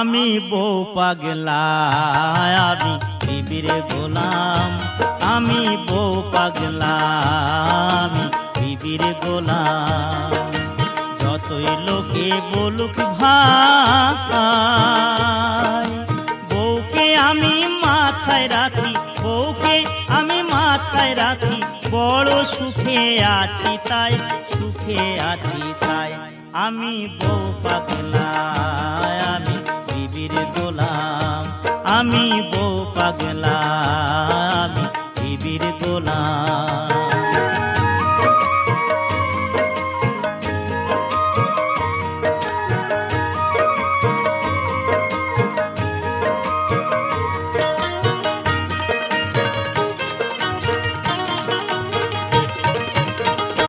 আমি বউ পাগলা, আমি বিবির গোলাম। আমি বউ পাগলা, আমি বিবির গোলাম। যতই লোকে বলুক ভাই, বউকে আমি মাথায় রাখি, বউকে আমি মাথায় রাখি। বড় সুখে আছি তাই, সুখে আছি তাই। আমি বউ পাগলা, আমি বিবির গোলাম। আমি বউ পাগলা, আমি বিবির গোলাম।